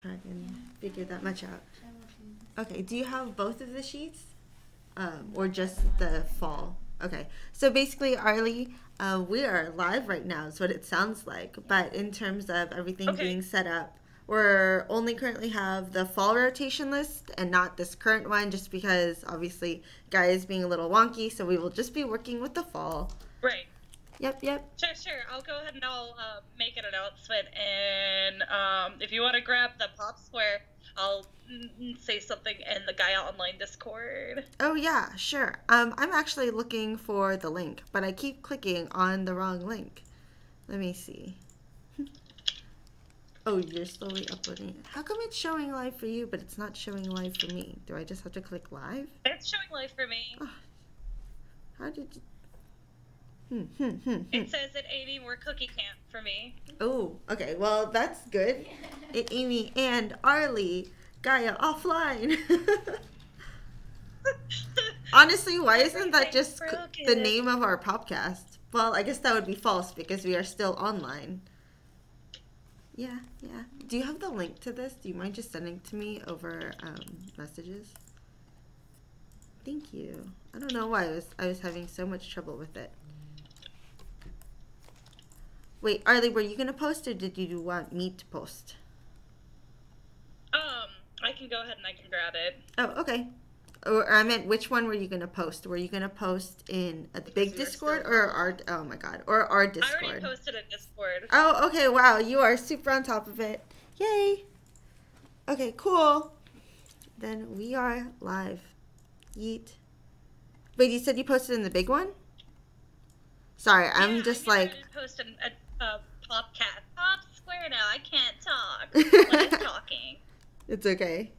Try and figure that much out. Okay, do you have both of the sheets? Or just the fall? Okay, so basically, Arlie, we are live right now, is what it sounds like. But in terms of everything Okay. being set up, we're only currently have the fall rotation list and not this current one, just because obviously Gaia is being a little wonky, so we will just be working with the fall. Right. Yep, yep. Sure. I'll go ahead and I'll make an announcement. And if you want to grab the pop square, I'll say something in the Gaia Online Discord. Oh yeah, sure. I'm actually looking for the link, but I keep clicking on the wrong link. Let me see. Oh, you're slowly uploading it. How come it's showing live for you, but it's not showing live for me? Do I just have to click live? It's showing live for me. Oh, how did you... It says at 80 we're cookie camp for me. Oh, okay. Well, that's good. Amy and Arlie, Gaia Offline. Honestly, why isn't that just the name of our podcast? Well, I guess that would be false because we are still online. Yeah. Do you have the link to this? Do you mind just sending to me over messages? Thank you. I don't know why I was having so much trouble with it. Wait, Arlie, were you gonna post or did you want me to post? I can go ahead and I can grab it. Oh, okay. Or I meant, which one were you gonna post? Were you gonna post in a big Discord or our? Oh my God, or our I Discord? already posted a Discord. Oh, okay. Wow, you are super on top of it. Yay. Okay, cool. Then we are live. Yeet. Wait, you said you posted in the big one? Sorry, I'm just like. Post a pop square now. I can't talk. Like I'm talking. It's okay.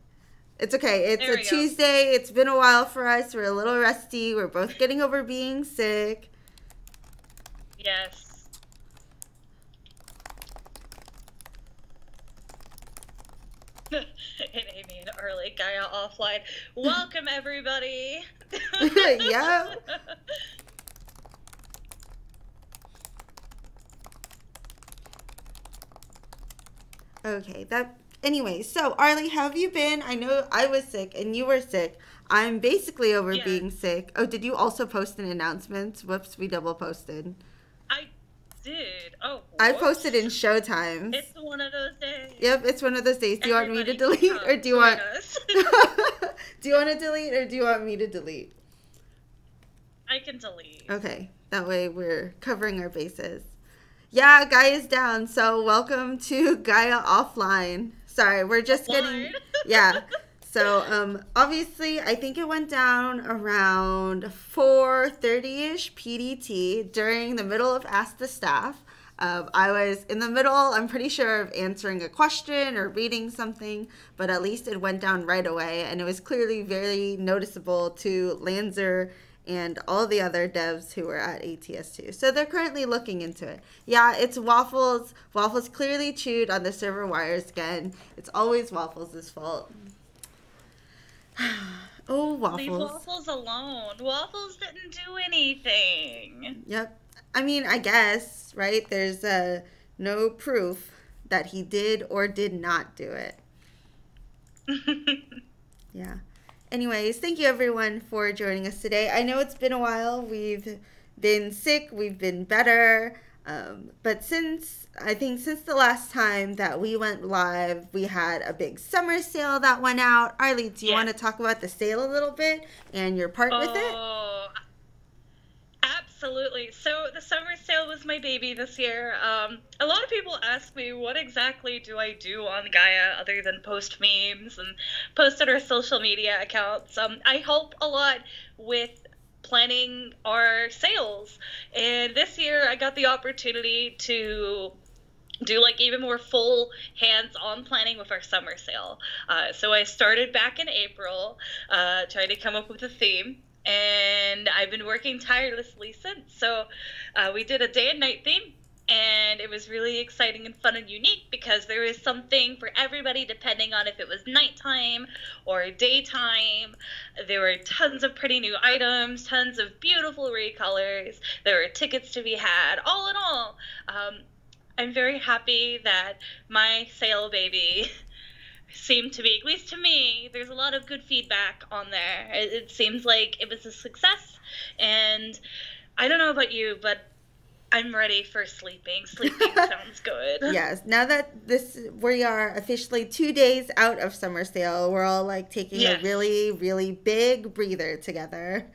It's okay. It's There a we go. Tuesday. It's been a while for us. We're a little rusty. We're both getting over being sick. Yes. And Amy and Arlie, Gaia Offline. Welcome, everybody. Yeah. Okay. Anyway, so Arlie, how have you been? I know I was sick and you were sick. I'm basically over Yeah. being sick. Oh, did you also post an announcement? Whoops, we double posted. I did. Oh, I whoops. posted in Showtimes. It's one of those days. Yep, it's one of those days. Do you want me to Everybody delete or do you join want us. Do you want to delete or do you want me to delete? I can delete. Okay, that way we're covering our bases. Yeah, Gaia's down, so welcome to Gaia Offline. Sorry, we're just getting... Offline? Yeah. So, obviously, I think it went down around 4:30-ish PDT during the middle of Ask the Staff. I was in the middle, I'm pretty sure, of answering a question or reading something, but at least it went down right away, and it was clearly very noticeable to Lanzer and all the other devs who were at ATS2. So they're currently looking into it. Yeah, it's Waffles. Waffles clearly chewed on the server wires again. It's always Waffles' fault. Oh, Waffles. Leave Waffles alone. Waffles didn't do anything. Yep. I mean, I guess, right? There's no proof that he did or did not do it. Yeah. Anyways, thank you everyone for joining us today. I know it's been a while. We've been sick. We've been better. But I think since the last time that we went live, we had a big summer sale that went out. Arlie, do you want to talk about the sale a little bit and your part with it? Oh, absolutely. So the summer sale was my baby this year. A lot of people ask me, what exactly do I do on Gaia other than post memes and post on our social media accounts? I help a lot with planning our sales. And this year I got the opportunity to do like even more full hands-on planning with our summer sale. So I started back in April, trying to come up with a theme. And I've been working tirelessly since. So we did a day and night theme, and it was really exciting and fun and unique because there was something for everybody depending on if it was nighttime or daytime. There were tons of pretty new items, tons of beautiful recolors. There were tickets to be had. All in all, I'm very happy that my sale baby seem to be, at least to me, there's a lot of good feedback on there. It seems like it was a success, and I don't know about you, but I'm ready for sleeping. Sleeping sounds good. Yes. Now that we are officially 2 days out of summer sale, we're all like taking a really, really big breather together.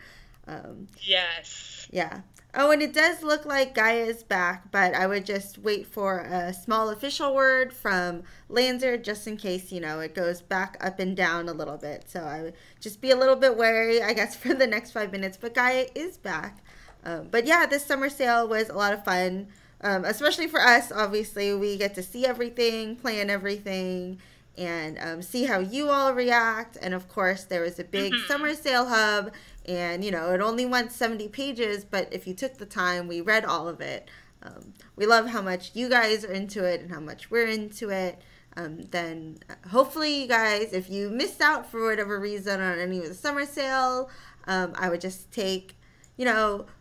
Yes. Yeah. Oh, and it does look like Gaia is back, but I would just wait for a small official word from Lanzer just in case, it goes back up and down a little bit. So I would just be a little bit wary, I guess, for the next 5 minutes. But Gaia is back. But yeah, this summer sale was a lot of fun, especially for us. Obviously, we get to see everything, plan everything, and see how you all react. And of course, there was a big summer sale hub, and it only went 70 pages, but if you took the time, we read all of it. We love how much you guys are into it and how much we're into it. Then hopefully you guys, if you missed out for whatever reason on any of the summer sale, I would just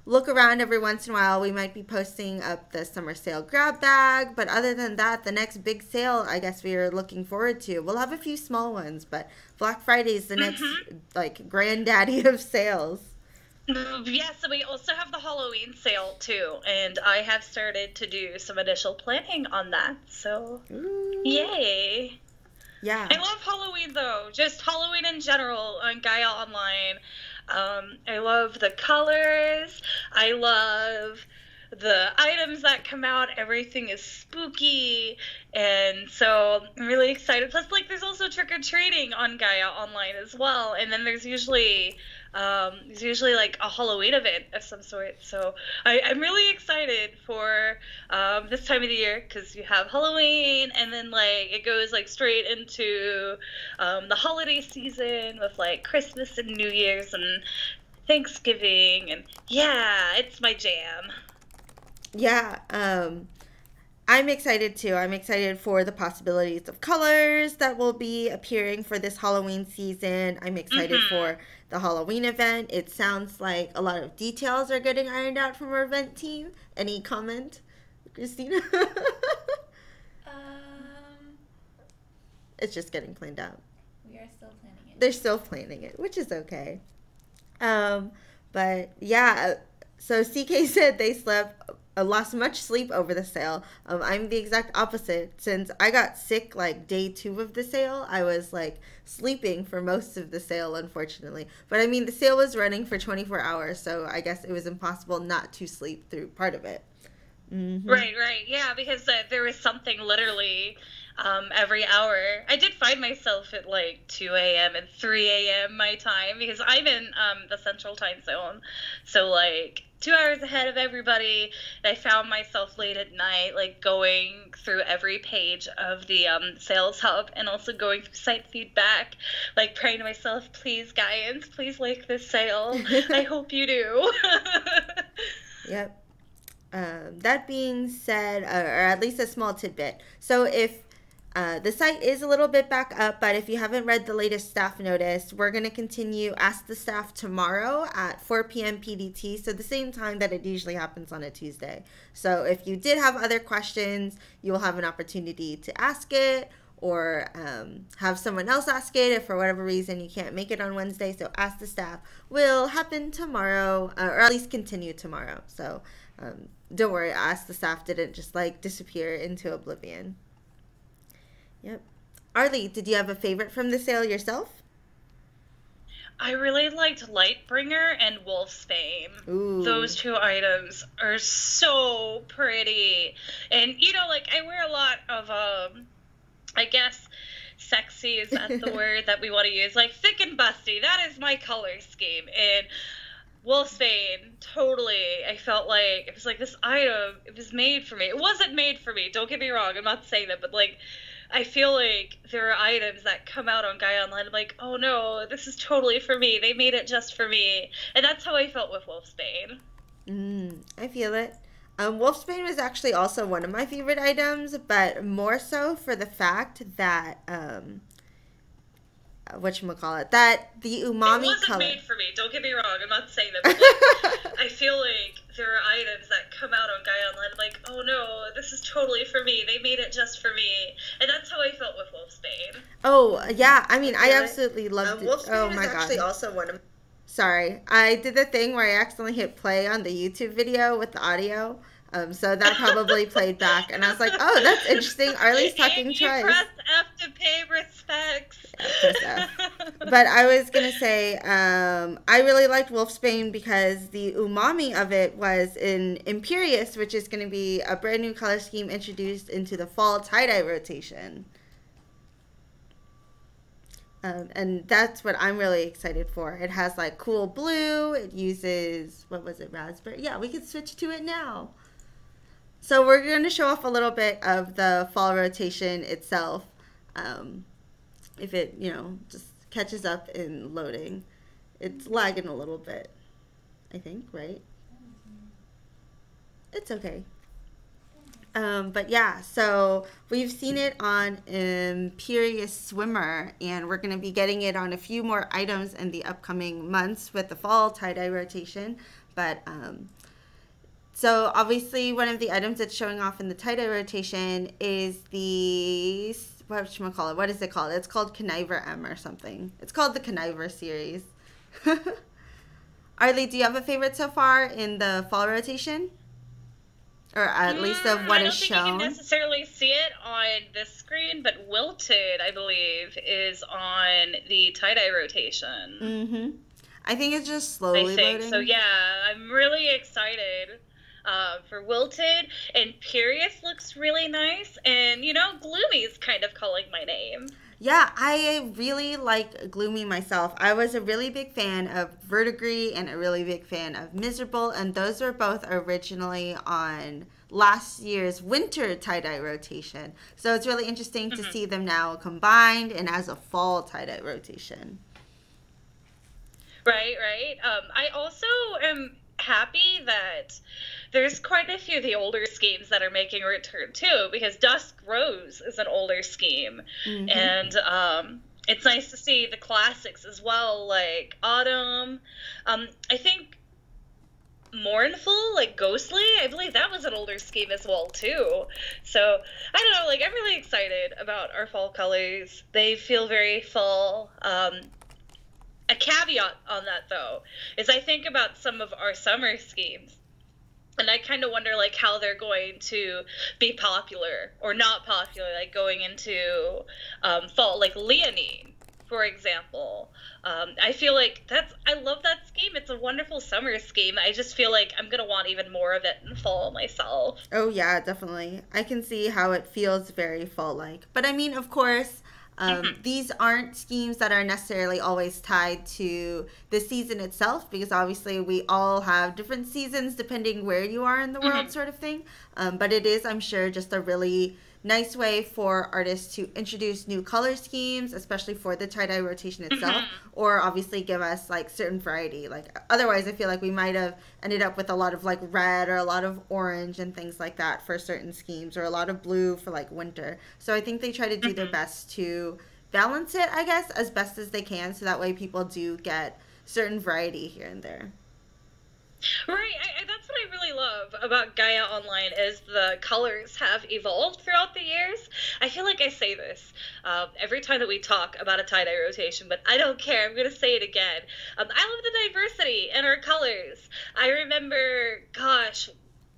look around every once in a while. We might be posting up the summer sale grab bag, but other than that, the next big sale, I guess we are looking forward to. We'll have a few small ones, but Black Friday is the next, granddaddy of sales. Yes, and we also have the Halloween sale, too, and I have started to do some initial planning on that, so yay. Yeah. I love Halloween, though, just Halloween in general on Gaia Online. I love the colors. I love the items that come out. Everything is spooky, and so I'm really excited. Plus, there's also trick-or-treating on Gaia Online as well, and then there's usually a Halloween event of some sort. So I'm really excited for this time of the year, because you have Halloween, and then it goes straight into the holiday season with Christmas and New Year's and Thanksgiving, and yeah, it's my jam. Yeah, I'm excited too. I'm excited for the possibilities of colors that will be appearing for this Halloween season. I'm excited for the Halloween event. It sounds like a lot of details are getting ironed out from our event team. Any comment, Christina? It's just getting planned out. We are still planning it. They're still planning it, which is okay. But yeah, so CK said they lost much sleep over the sale. I'm the exact opposite. Since I got sick day 2 of the sale, I was sleeping for most of the sale, unfortunately. But I mean, the sale was running for 24 hours, so I guess it was impossible not to sleep through part of it. Right, yeah, because there was something literally every hour. I did find myself at 2 a.m. and 3 a.m. my time, because I'm in the central time zone, so 2 hours ahead of everybody. And I found myself late at night going through every page of the sales hub, and also going through site feedback, praying to myself, please Gaians, please like this sale. I hope you do. Yep. That being said, or at least a small tidbit. So if the site is a little bit back up, but if you haven't read the latest staff notice, we're going to continue Ask the Staff tomorrow at 4 p.m. PDT, so the same time that it usually happens on a Tuesday. So if you did have other questions, you will have an opportunity to ask it, or have someone else ask it if for whatever reason you can't make it on Wednesday. So Ask the Staff will happen tomorrow, or at least continue tomorrow. So don't worry, Ask the Staff didn't just disappear into oblivion. Yep. Arli, did you have a favorite from the sale yourself? I really liked Lightbringer and Wolfsbane. Ooh. Those 2 items are so pretty. And, I wear a lot of, I guess, sexy, is that the word that we want to use? Thick and busty. That is my color scheme. And Wolfsbane, totally. I felt it was this item, it was made for me. It wasn't made for me, don't get me wrong. I'm not saying that, but I feel there are items that come out on Gaia Online. I'm oh no, this is totally for me. They made it just for me. And that's how I felt with Wolfsbane. I feel it. Wolfsbane was actually also one of my favorite items, but more so for the fact that, whatchamacallit, that the umami color. It wasn't made for me, don't get me wrong. I'm not saying that, but I feel there are items that come out on Gaia Online, I'm like, oh no, this is totally for me. They made it just for me. And that's how I felt with Wolfsbane. Oh, yeah. I mean, I absolutely loved it. Wolfsbane oh, is my actually God. also one of... Sorry. I did the thing where I accidentally hit play on the YouTube video with the audio. So that probably played back. And I was like, oh, that's interesting. Arli's talking you twice. press F to pay respects. Yeah, press F. But I was going to say, I really liked Wolfsbane because the umami of it was in Imperious, which is going to be a brand new color scheme introduced into the fall tie-dye rotation. And that's what I'm really excited for. It has like cool blue. It uses, what was it, raspberry? Yeah, we can switch to it now. So we're going to show off a little bit of the fall rotation itself. If it, just catches up in loading. It's lagging a little bit, I think, right? It's okay. But yeah, so we've seen it on Imperious Swimmer, and we're going to be getting it on a few more items in the upcoming months with the fall tie-dye rotation. But so obviously one of the items that's showing off in the tie-dye rotation is the, whatchamacallit, what is it called? It's called Conniver M or something. It's called the Conniver series. Arli, do you have a favorite so far in the fall rotation? Or at least of what is shown? I don't think you can necessarily see it on this screen, but Wilted, I believe, is on the tie-dye rotation. Mm-hmm. I think it's just slowly loading. So yeah, I'm really excited for Wilted. And Imperious looks really nice. And, Gloomy's kind of calling my name. Yeah, I really like Gloomy myself. I was a really big fan of Verdigris and a really big fan of Miserable, and those were both originally on last year's winter tie-dye rotation. So it's really interesting to see them now combined and as a fall tie-dye rotation. Right. I also am happy that there's quite a few of the older schemes that are making a return too, because Dusk Rose is an older scheme, and it's nice to see the classics as well, like Autumn. I think Mournful, like Ghostly, I believe that was an older scheme as well too. So I don't know, I'm really excited about our fall colors. They feel very fall. A caveat on that, though, is I think about some of our summer schemes, and I kind of wonder, how they're going to be popular or not popular, going into fall, like Leonine, for example. I feel like I love that scheme. It's a wonderful summer scheme. I just feel like I'm going to want even more of it in fall myself. Oh, yeah, definitely. I can see how it feels very fall-like. But, I mean, of course... these aren't schemes that are necessarily always tied to the season itself, because obviously we all have different seasons depending where you are in the world, sort of thing. But it is, I'm sure, just a really nice way for artists to introduce new color schemes, especially for the tie-dye rotation itself, or obviously give us certain variety. Otherwise I feel like we might have ended up with a lot of red or a lot of orange and things like that for certain schemes, or a lot of blue for winter. So I think they try to do their best to balance it, I guess, as best as they can, so that way people do get certain variety here and there. Right, that's what I really love about Gaia Online, is the colors have evolved throughout the years. I feel like I say this every time that we talk about a tie-dye rotation, but I don't care. I'm going to say it again. I love the diversity in our colors. I remember,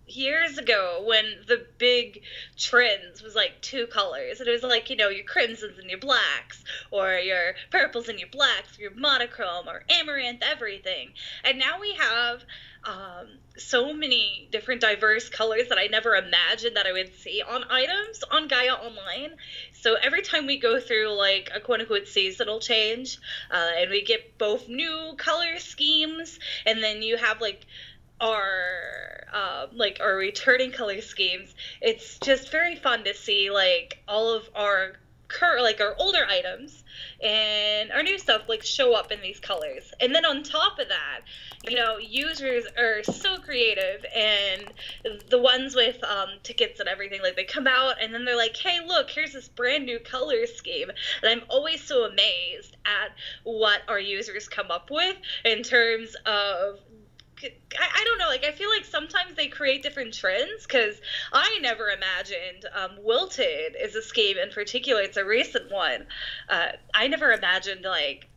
years ago when the big trends was 2 colors, and it was your crimsons and your blacks, or your purples and your blacks, or your monochrome or amaranth, everything. And now we have so many different diverse colors that I never imagined that I would see on items on Gaia Online. So every time we go through a quote-unquote seasonal change, and we get both new color schemes, and then you have our returning color schemes, it's just very fun to see all of our our older items and our new stuff show up in these colors. And then on top of that, users are so creative, and the ones with tickets and everything, they come out and then they're like, hey, look, here's this brand new color scheme. And I'm always so amazed at what our users come up with in terms of I don't know, like, I feel like sometimes they create different trends, because I never imagined, Wilted is a scheme in particular, it's a recent one. I never imagined, like,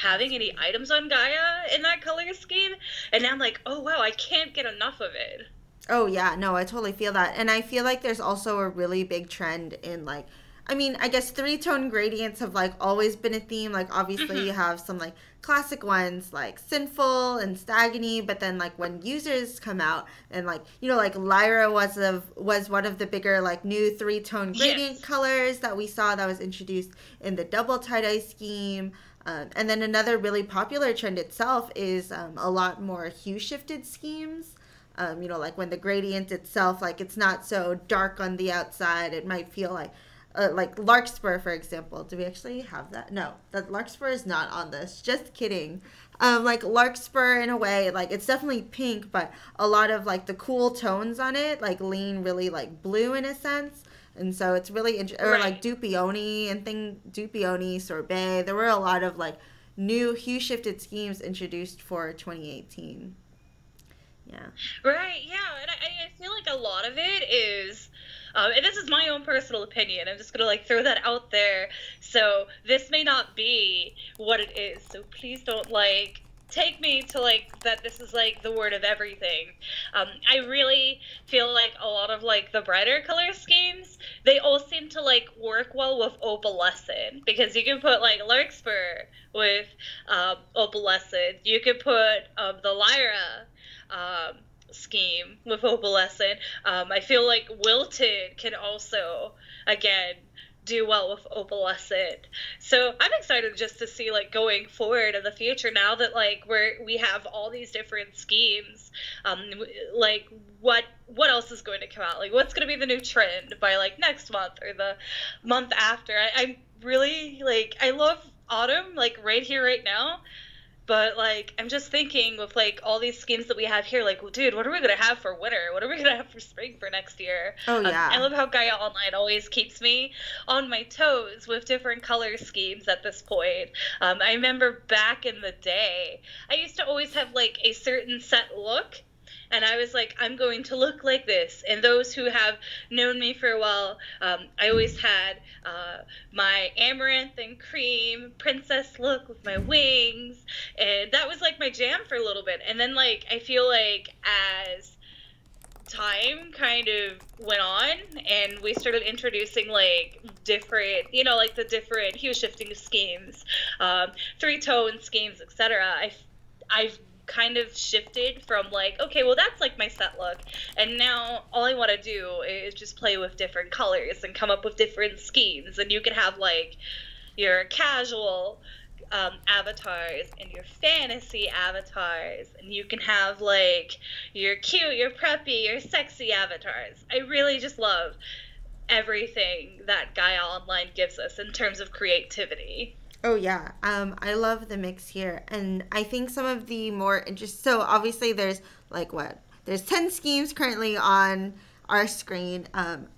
having any items on Gaia in that color scheme, and now I'm like, oh wow, I can't get enough of it. Oh yeah, no, I totally feel that. And I feel like there's also a really big trend in like I mean, I guess three-tone gradients have like always been a theme. Like obviously you have some like classic ones like Sinful and Stagony, but then like when users come out and like like Lyra was one of the bigger like new three-tone gradient Yes. colors that we saw that was introduced in the double tie-dye scheme. And then another really popular trend itself is a lot more hue shifted schemes. Like when the gradient itself, like it's not so dark on the outside, it might feel like Larkspur, for example. Do we actually have that? No, that Larkspur is not on this. Just kidding. Like Larkspur, in a way, like it's definitely pink, but a lot of like the cool tones on it, like lean really like blue in a sense. And so it's really interesting. Or like Right. Dupioni, Sorbet. There were a lot of like new hue shifted schemes introduced for 2018. Yeah. Right, yeah, and I feel like a lot of it is, and this is my own personal opinion. I'm just gonna like throw that out there. So this may not be what it is. So please don't like take me to like that. This is like the word of everything. I really feel like a lot of like the brighter color schemes, they all seem to like work well with opalescent, because you can put like Larkspur with opalescent. You could put the Lyra scheme with opalescent. I feel like Wilted can also, again, do well with opalescent. So I'm excited just to see like going forward in the future, now that like we have all these different schemes. Like what else is going to come out? Like what's going to be the new trend by like next month or the month after? I'm really like, I love autumn like right here right now. But like I'm just thinking with like all these schemes that we have here, like, well, dude, what are we gonna have for winter? What are we gonna have for spring for next year? Oh I yeah. love how Gaia Online always keeps me on my toes with different color schemes at this point. I remember back in the day, I used to always have like a certain set look. And I was like, I'm going to look like this. And those who have known me for a while, I always had my amaranth and cream princess look with my wings. And that was like my jam for a little bit. And then, like, I feel like as time kind of went on and we started introducing like different, like the different hue shifting schemes, three-tone schemes, etc. I've kind of shifted from like, okay, well that's like my set look, and now all I want to do is just play with different colors and come up with different schemes. And you can have like your casual avatars and your fantasy avatars, and you can have like your cute, your preppy, your sexy avatars. I really just love everything that Gaia Online gives us in terms of creativity. Oh yeah, I love the mix here, and I think some of the more interesting. So obviously, there's like what? There's 10 schemes currently on our screen.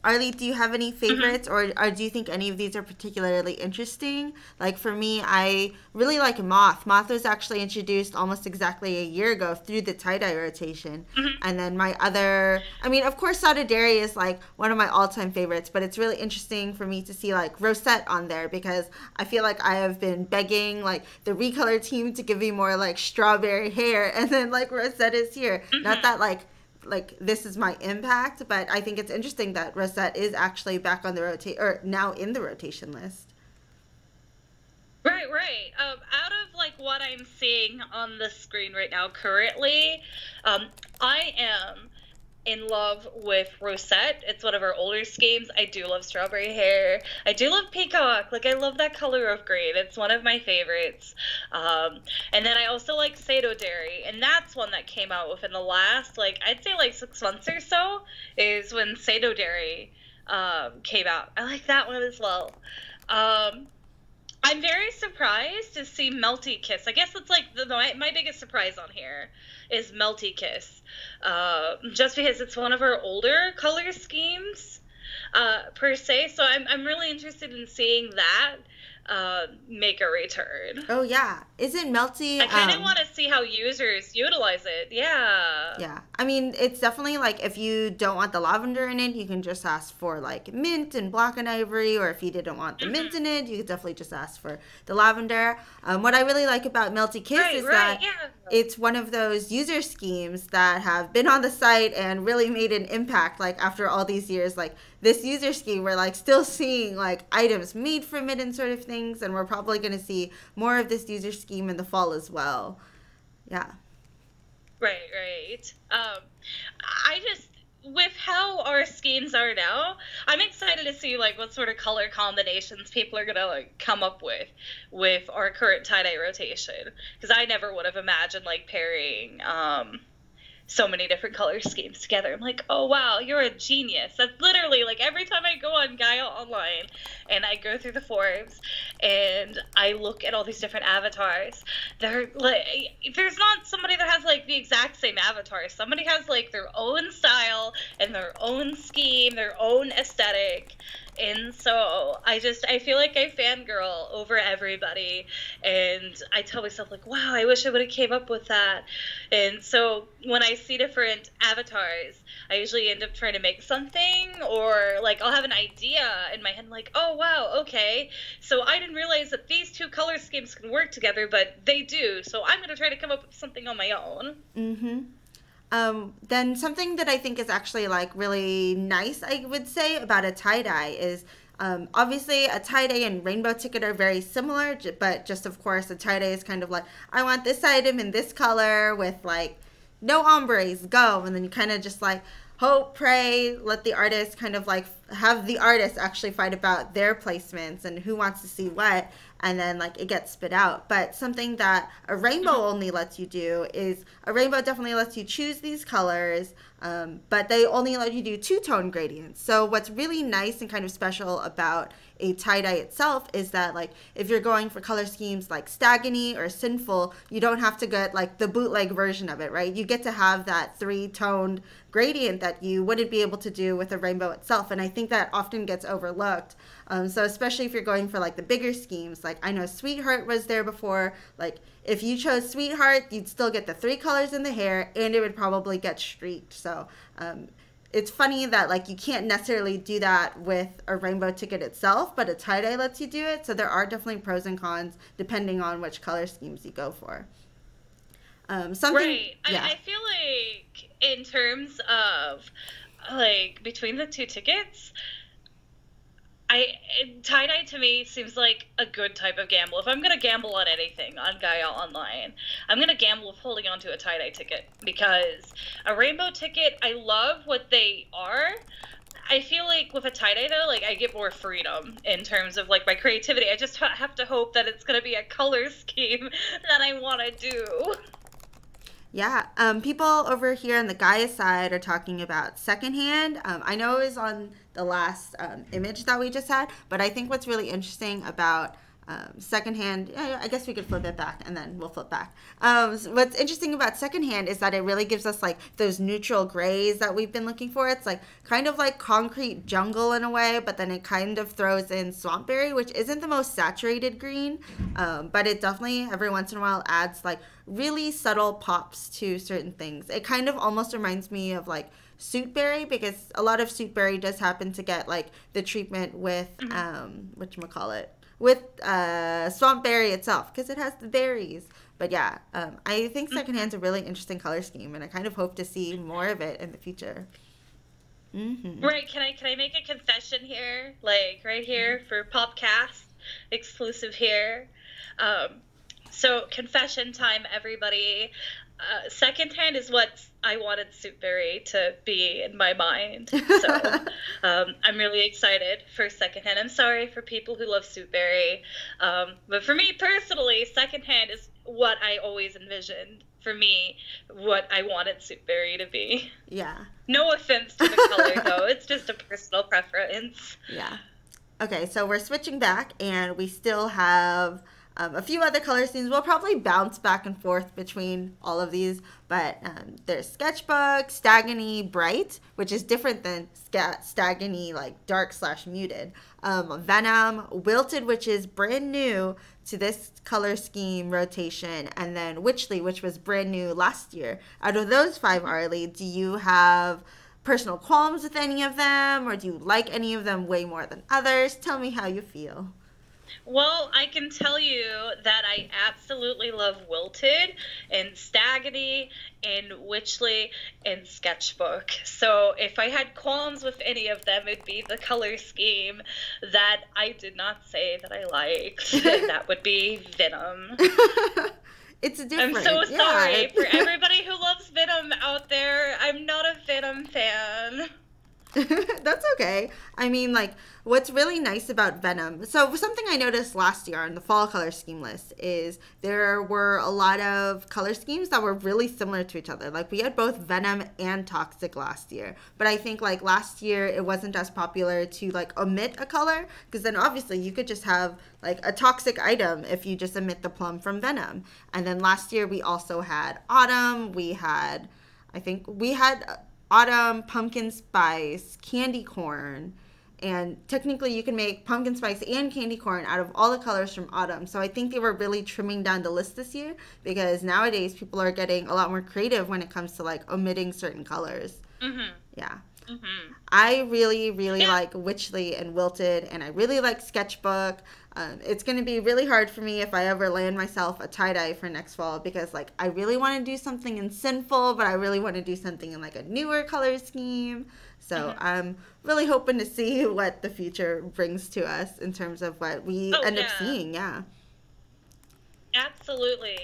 Arlie, do you have any favorites, or do you think any of these are particularly interesting? Like for me, I really like Moth. Moth was actually introduced almost exactly a year ago through the tie-dye rotation. And then my other, I mean, of course, Sadadari is like one of my all-time favorites, but it's really interesting for me to see like Rosette on there, because I feel like I have been begging like the Recolor team to give me more like strawberry hair, and then like Rosette is here. Not that like this is my impact, but I think it's interesting that Rosette is actually back on the or now in the rotation list. Right, right. Out of like what I'm seeing on the screen right now currently, I am in love with Rosette. It's one of our older schemes. I do love strawberry hair. I do love peacock. Like I love that color of green. It's one of my favorites. And then I also like Sado Dairy, and that's one that came out within the last like I'd say like 6 months or so is when Sado Dairy came out. I like that one as well. I'm very surprised to see Melty Kiss. I guess that's like my biggest surprise on here is Melty Kiss. Just because it's one of our older color schemes, per se. So I'm really interested in seeing that. make a return. Oh yeah, isn't Melty? I kind of want to see how users utilize it. Yeah. Yeah, I mean, it's definitely like if you don't want the lavender in it, you can just ask for like mint and black and ivory, or if you didn't want the mint in it, you could definitely just ask for the lavender. What I really like about Melty Kiss is that it's one of those user schemes that have been on the site and really made an impact. Like after all these years, like this user scheme, we're like still seeing like items made from it and sort of things, and we're probably going to see more of this user scheme in the fall as well. Yeah. Right. I just, with how our schemes are now, I'm excited to see like what sort of color combinations people are gonna like come up with our current tie-dye rotation. Because I never would have imagined like pairing so many different color schemes together. I'm like, oh wow, you're a genius. That's literally like every time I go on Gaia Online and I go through the forums and I look at all these different avatars, they're like, there's not somebody that has like the exact same avatar. Somebody has like their own style and their own scheme, their own aesthetic. And so I feel like I fangirl over everybody, and I tell myself like, wow, I wish I would have came up with that. And so when I see different avatars, I usually end up trying to make something, or like I'll have an idea in my head like, oh wow, okay, so I didn't realize that these two color schemes can work together, but they do, so I'm going to try to come up with something on my own. Then something that I think is actually like really nice, I would say, about a tie-dye is obviously a tie-dye and rainbow ticket are very similar, but just of course a tie-dye is kind of like, I want this item in this color with like no ombres, go. And then you kind of just like hope, pray, let the artist kind of like have the artist actually fight about their placements and who wants to see what, and then like it gets spit out. But something that a rainbow only lets you do is a rainbow definitely lets you choose these colors, but they only let you do two-tone gradients. So what's really nice and kind of special about a tie-dye itself is that like if you're going for color schemes like Stagony or Sinful, you don't have to get like the bootleg version of it, right? You get to have that three-toned gradient that you wouldn't be able to do with a rainbow itself, and I think that often gets overlooked. So especially if you're going for like the bigger schemes, like I know Sweetheart was there before, like if you chose Sweetheart, you'd still get the three colors in the hair and it would probably get streaked. So it's funny that like you can't necessarily do that with a rainbow ticket itself, but a tie-dye lets you do it. So there are definitely pros and cons depending on which color schemes you go for. Right. Yeah. I feel like in terms of like between the two tickets, tie-dye to me seems like a good type of gamble. If I'm going to gamble on anything on Gaia Online, I'm going to gamble with holding onto a tie-dye ticket, because a rainbow ticket, I love what they are. I feel like with a tie-dye though, like I get more freedom in terms of like my creativity. I just have to hope that it's going to be a color scheme that I want to do. Yeah, people over here on the Gaia side are talking about secondhand. I know it was on the last image that we just had, but I think what's really interesting about secondhand, I guess we could flip it back and then we'll flip back. What's interesting about secondhand is that it really gives us like those neutral grays that we've been looking for. It's like kind of like concrete jungle in a way, but then it kind of throws in swampberry, which isn't the most saturated green, but it definitely every once in a while adds like really subtle pops to certain things. It kind of almost reminds me of like Sootberry, because a lot of Sootberry does happen to get like the treatment with whatchamacallit, with Swampberry itself, because it has the berries. But yeah, I think secondhand's a really interesting color scheme, and I kind of hope to see more of it in the future. Right, can I make a confession here, like right here for Popcast exclusive here? So confession time, everybody. Secondhand is what I wanted Sootberry to be in my mind. So I'm really excited for secondhand. I'm sorry for people who love Sootberry. But for me personally, secondhand is what I always envisioned. For me, what I wanted Sootberry to be. Yeah. No offense to the color, though. It's just a personal preference. Yeah. Okay, so we're switching back, and we still have A few other color schemes. We'll probably bounce back and forth between all of these, but there's Sketchbook, Stagony Bright, which is different than Stagony like dark/muted. Venom, Wilted, which is brand new to this color scheme rotation, and then Witchley, which was brand new last year. Out of those 5, Arli, do you have personal qualms with any of them, or do you like any of them way more than others? Tell me how you feel. Well, I can tell you that I absolutely love Wilted and Stagony and Witchley and Sketchbook. So if I had qualms with any of them, it'd be the color scheme that I did not say that I liked. And that would be Venom. It's different. I'm so sorry for everybody who loves Venom out there. I'm not a Venom fan. That's okay. I mean, like, what's really nice about Venom, so something I noticed last year on the fall color scheme list is there were a lot of color schemes that were really similar to each other. Like, we had both Venom and Toxic last year, but I think like last year it wasn't as popular to like omit a color, because then obviously you could just have like a Toxic item if you just omit the plum from Venom. And then last year we also had Autumn, we had Autumn, Pumpkin Spice, Candy Corn, and technically you can make Pumpkin Spice and Candy Corn out of all the colors from Autumn. So I think they were really trimming down the list this year, because nowadays people are getting a lot more creative when it comes to like omitting certain colors. Mm-hmm. Yeah. Mm-hmm. I really like Witchley and Wilted, and I really like Sketchbook. It's going to be really hard for me if I ever land myself a tie-dye for next fall, because like I really want to do something in Sinful, but I really want to do something in like a newer color scheme. So I'm really hoping to see what the future brings to us in terms of what we end up seeing. Yeah. Absolutely.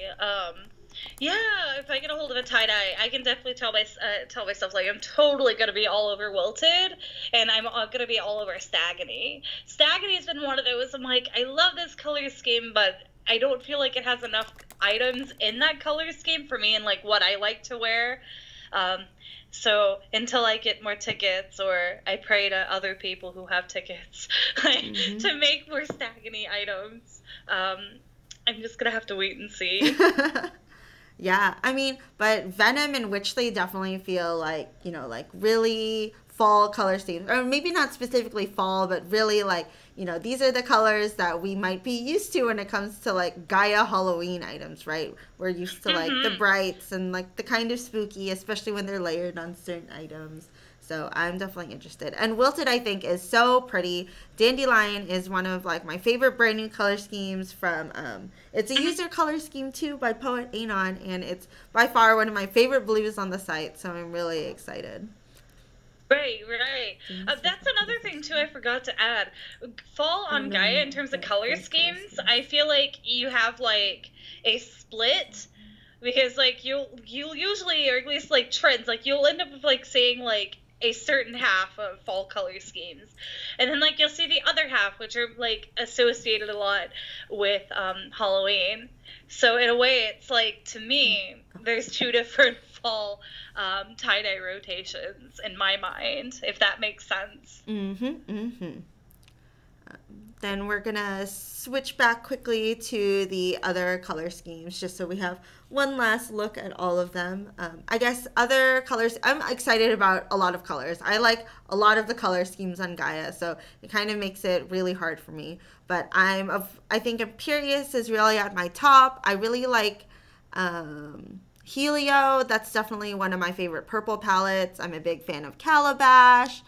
Yeah, if I get a hold of a tie-dye, I can definitely tell myself, like, I'm totally going to be all over Wilted, and I'm going to be all over Stagony. Stagony's been one of those, I'm like, I love this color scheme, but I don't feel like it has enough items in that color scheme for me and, like, what I like to wear. So until I get more tickets, or I pray to other people who have tickets to make more Stagony items, I'm just going to have to wait and see. Yeah, I mean, but Venom and Witchley definitely feel like, you know, like really fall color schemes. Or maybe not specifically fall, but really like, you know, these are the colors that we might be used to when it comes to like Gaia Halloween items, right? We're used to like the brights and like the kind of spooky, especially when they're layered on certain items. So I'm definitely interested. And Wilted, I think, is so pretty. Dandelion is one of like my favorite brand new color schemes from, it's a user color scheme too by Poet Anon, and it's by far one of my favorite blues on the site, so I'm really excited. Right. That's another thing too I forgot to add. Fall on Gaia in terms of color schemes, I feel like you have like a split, because like you'll usually, or at least like trends, like you'll end up with like saying like a certain half of fall color schemes, and then like you'll see the other half, which are like associated a lot with Halloween. So in a way, it's like, to me, there's two different fall tie-dye rotations in my mind, if that makes sense. Then we're gonna switch back quickly to the other color schemes, just so we have one last look at all of them. I guess other colors, I'm excited about a lot of colors. I like a lot of the color schemes on Gaia, so it kind of makes it really hard for me. But I think Imperious is really at my top. I really like Helio. That's definitely one of my favorite purple palettes. I'm a big fan of Calabash.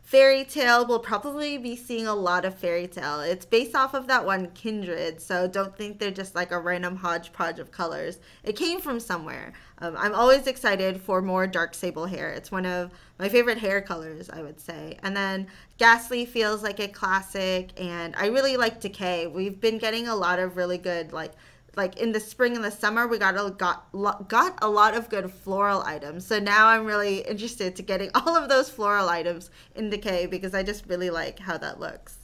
Fairy Tale, will probably be seeing a lot of Fairy Tale. It's based off of that one Kindred, so don't think they're just like a random hodgepodge of colors. It came from somewhere. I'm always excited for more dark sable hair. It's one of my favorite hair colors, I would say. And then Ghastly feels like a classic, and I really like Decay. We've been getting a lot of really good, like in the spring and the summer, we got a lot of good floral items. So now I'm really interested to getting all of those floral items in Decay, because I just really like how that looks.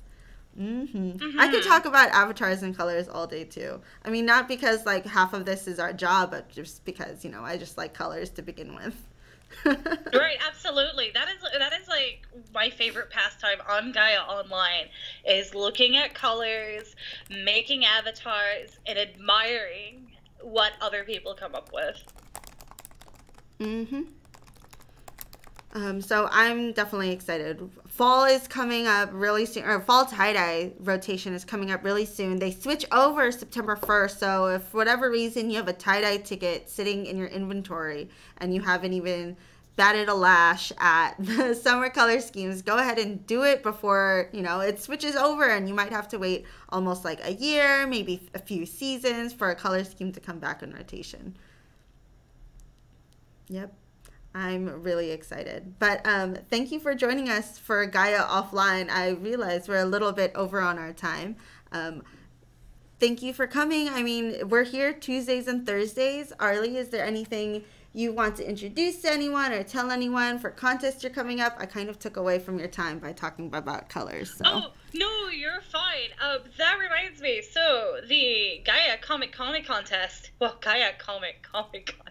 I could talk about avatars and colors all day too. I mean, not because like half of this is our job, but just because, you know, I just like colors to begin with. Right, absolutely. That is like my favorite pastime on Gaia Online is looking at colors, making avatars, and admiring what other people come up with. Mm-hmm. So I'm definitely excited. Fall is coming up really soon, or fall tie-dye rotation is coming up really soon. They switch over September 1st, so if for whatever reason you have a tie-dye ticket sitting in your inventory and you haven't even batted a lash at the summer color schemes, go ahead and do it before, it switches over, and you might have to wait almost like a year, maybe a few seasons for a color scheme to come back in rotation. Yep. I'm really excited. But thank you for joining us for Gaia Offline. I realize we're a little bit over on our time. Thank you for coming. I mean, we're here Tuesdays and Thursdays. Arli, is there anything you want to introduce to anyone or tell anyone for contests you're coming up? I kind of took away from your time by talking about colors. So. Oh, no, you're fine. That reminds me. So, the Gaia Comic Contest. Well, Gaia Comic Contest.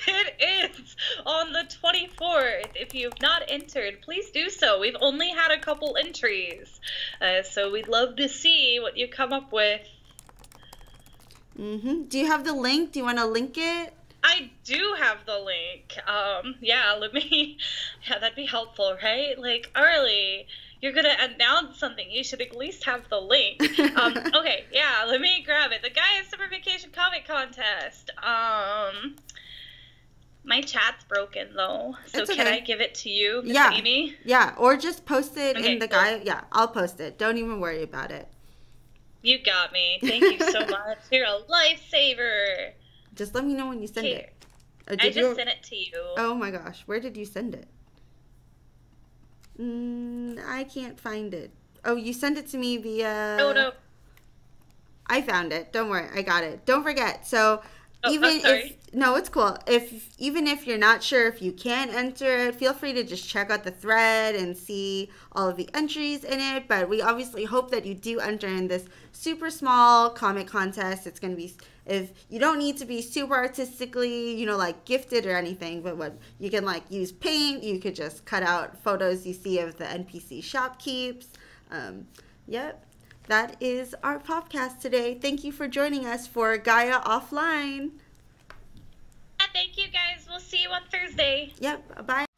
It is on the 24th. If you've not entered, please do so. We've only had a couple entries. So, we'd love to see what you come up with. Mm-hmm. Do you have the link? Do you want to link it? I do have the link. Yeah, that'd be helpful, right? Like, Arli, you're gonna announce something. You should at least have the link. Okay, yeah, let me grab it. The Gaia Summer Vacation Comic Contest. My chat's broken, though. So it's okay. Can I give it to you, Miss Yeah. Amy? Yeah, or just post it in the cool. Gaia. Yeah, I'll post it. Don't even worry about it. You got me. Thank you so much. You're a lifesaver. Just let me know when you send it. I just sent it to you. Oh my gosh, where did you send it? I can't find it. Oh, you sent it to me via... Oh, no. I found it. Don't worry, I got it. Don't forget. So I'm sorry. No, it's cool. Even if you're not sure if you can enter it, feel free to just check out the thread and see all of the entries in it. But we obviously hope that you do enter in this super small comic contest. It's going to be, if you don't need to be super artistically, like gifted or anything, but what you can like use paint, you could just cut out photos you see of the NPC shopkeeps. Yep. That is our podcast today. Thank you for joining us for Gaia Offline. Thank you, guys. We'll see you on Thursday. Yep. Bye.